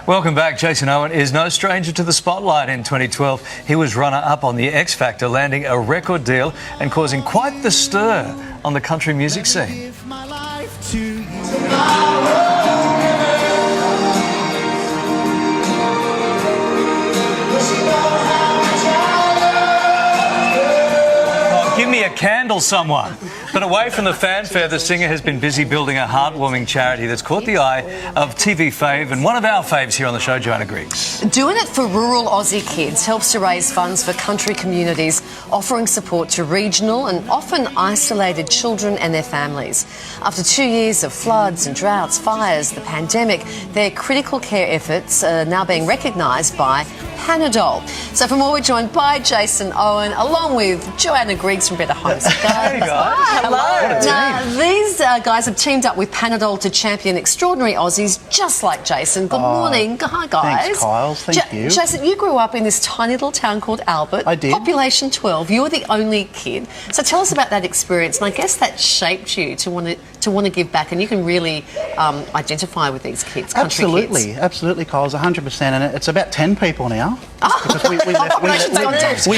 Welcome back. Jason Owen is no stranger to the spotlight. In 2012, he was runner-up on the X Factor, landing a record deal and causing quite the stir on the country music scene. Give me a candle, someone. But away from the fanfare, the singer has been busy building a heartwarming charity that's caught the eye of TV fave and one of our faves here on the show, Johanna Griggs. Doing it for rural Aussie kids helps to raise funds for country communities, offering support to regional and often isolated children and their families. After 2 years of floods and droughts, fires, the pandemic, their critical care efforts are now being recognised by Panadol. So from all, we're joined by Jason Owen, along with Johanna Griggs from Better Homes. Hey guys. Hello. Now, these guys have teamed up with Panadol to champion extraordinary Aussies just like Jason. Good morning. Hi, guys. Thanks, Kyle. Thank you. Jason, you grew up in this tiny little town called Albert. I did. Population 12. You were the only kid. So tell us about that experience. And I guess that shaped you to want to give back. And you can really identify with these kids, country kids. Absolutely, Kyle. It's 100%. And it's about 10 people now. Because we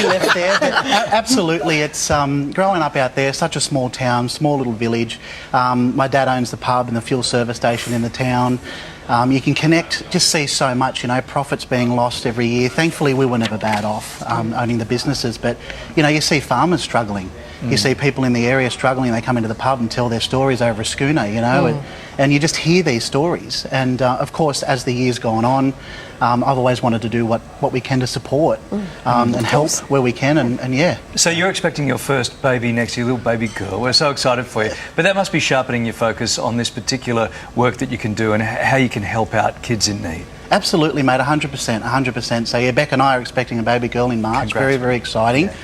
left there. But absolutely, it's growing up out there, such a small town, small little village. My dad owns the pub and the fuel service station in the town. You can connect, just see so much, profits being lost every year. Thankfully, we were never bad off owning the businesses, but, you see farmers struggling. You see people in the area struggling, they come into the pub and tell their stories over a schooner, and you just hear these stories. And, of course, as the years gone on, I've always wanted to do what we can to support and help where we can, and yeah. So you're expecting your first baby next year, little baby girl. We're so excited for you. But that must be sharpening your focus on this particular work that you can do and how you can help out kids in need. Absolutely, mate, 100%, 100%. So, yeah, Beck and I are expecting a baby girl in March. Very, very exciting. Yeah.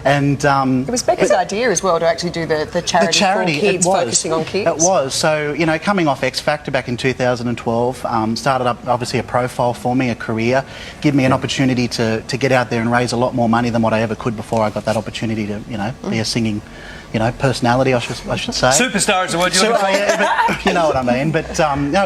And it was Becca's idea as well to actually do the charity for kids, focusing on kids. It was. So, coming off X Factor back in 2012, started up obviously a profile for me, a career, give me an opportunity to get out there and raise a lot more money than what I ever could before I got that opportunity to, be a singing personality, I should say. Superstar is the word you're looking for. Yeah, but you know what I mean. But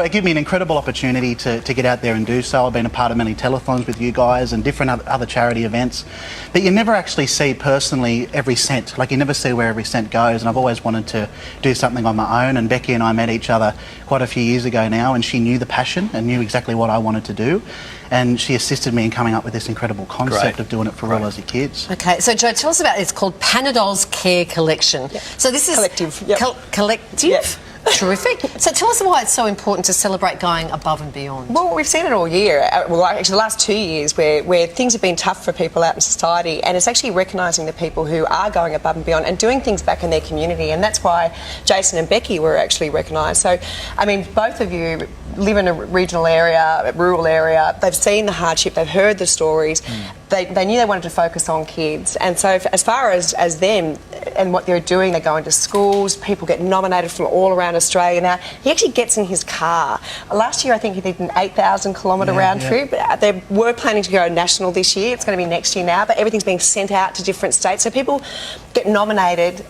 it gave me an incredible opportunity to get out there and do so. I've been a part of many telethons with you guys and different other charity events. But you never actually see personally every cent. Like, you never see where every cent goes. And I've always wanted to do something on my own. And Becky and I met each other quite a few years ago now, and she knew the passion and knew exactly what I wanted to do. And she assisted me in coming up with this incredible concept of doing it for all Aussie kids. Okay, so Joe, tell us about it. It's called Panadol's Care Collection. Yep. So this is... Collective. Yep. Collective? Yep. Terrific. So tell us why it's so important to celebrate going above and beyond. Well, we've seen it all year. Well, actually the last 2 years where things have been tough for people out in society, and it's actually recognising the people who are going above and beyond and doing things back in their community, and that's why Jason and Becky were actually recognised. So, I mean, both of you live in a regional area, a rural area. They've seen the hardship, they've heard the stories. They knew they wanted to focus on kids, and so as far as them and what they're doing, they go into schools, people get nominated from all around Australia. Now, he actually gets in his car. Last year, I think he did an 8,000 kilometre round trip. They were planning to go national this year. It's going to be next year now, but everything's being sent out to different states. So people get nominated.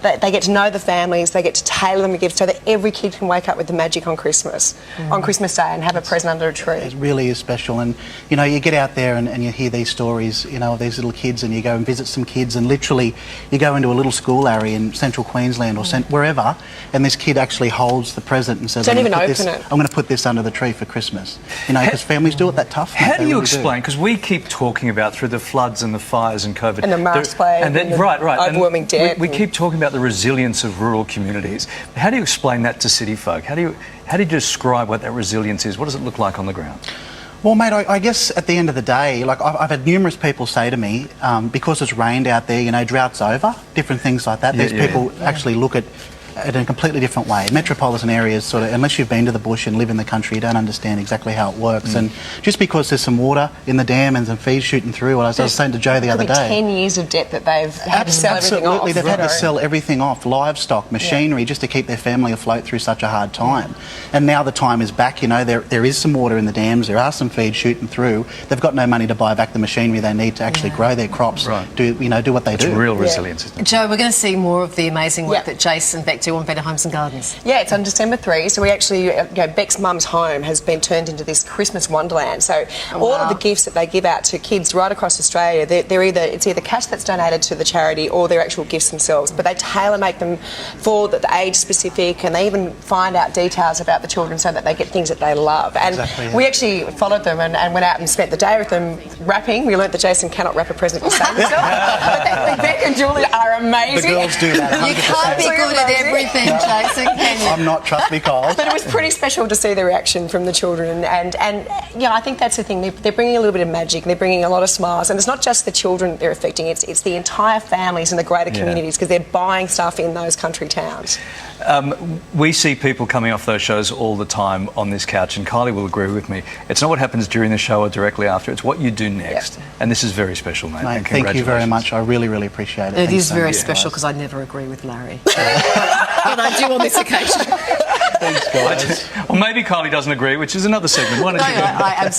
They get to know the families, they get to tailor them a gift so that every kid can wake up with the magic on Christmas Day and have a present under a tree. It really is special. And, you get out there and you hear these stories, of these little kids, and you go and visit some kids, and literally you go into a little school area in central Queensland or wherever, and this kid actually holds the present and says, Don't even open it. I'm going to put this under the tree for Christmas. Because families do it that tough. How do you explain, because we keep talking about through the floods and the fires and COVID. And the mask plague and then, overwhelming debt. We keep talking about the resilience of rural communities. How do you explain that to city folk? How do you describe what that resilience is? What does it look like on the ground? Well, mate, I guess at the end of the day, like I've had numerous people say to me, because it's rained out there, drought's over, different things like that. These people actually look at it in a completely different way. Metropolitan areas, unless you've been to the bush and live in the country, you don't understand exactly how it works. And just because there's some water in the dam and some feed shooting through, what I was saying to Joe the other day. 10 years of debt that they've had to sell everything off. Absolutely, they've had to sell everything off, livestock, machinery, just to keep their family afloat through such a hard time. And now the time is back, there is some water in the dams, there are some feed shooting through. They've got no money to buy back the machinery they need to actually grow their crops, do what they do. It's real resilience, isn't it? Joe, we're going to see more of the amazing work that Jason Beck that to on Better Homes and Gardens? Yeah, it's on December 3, so we actually, Beck's mum's home has been turned into this Christmas wonderland. So all of the gifts that they give out to kids right across Australia, it's either cash that's donated to the charity or their actual gifts themselves. But they tailor-make them for the age specific, and they even find out details about the children so that they get things that they love. And we actually followed them and went out and spent the day with them wrapping. We learnt that Jason cannot wrap a present to save himself. But Beck and Julie are amazing. The girls do that 100%. You can't be good at everything, Jason, can you? I'm not, trust me, Carl. But it was pretty special to see the reaction from the children, and yeah, I think that's the thing. They're bringing a little bit of magic. They're bringing a lot of smiles, and it's not just the children they're affecting. It's the entire families and the greater communities, because they're buying stuff in those country towns. We see people coming off those shows all the time on this couch, and Kylie will agree with me. It's not what happens during the show or directly after, it's what you do next. Yep. And this is very special, mate. And Thank you very much. I really, really appreciate it. It Thanks is so very much, special guys. because I never agree with Larry. But I do on this occasion. Thanks, guys. Well, maybe Kylie doesn't agree, which is another segment. Why don't No, you do it? I absolutely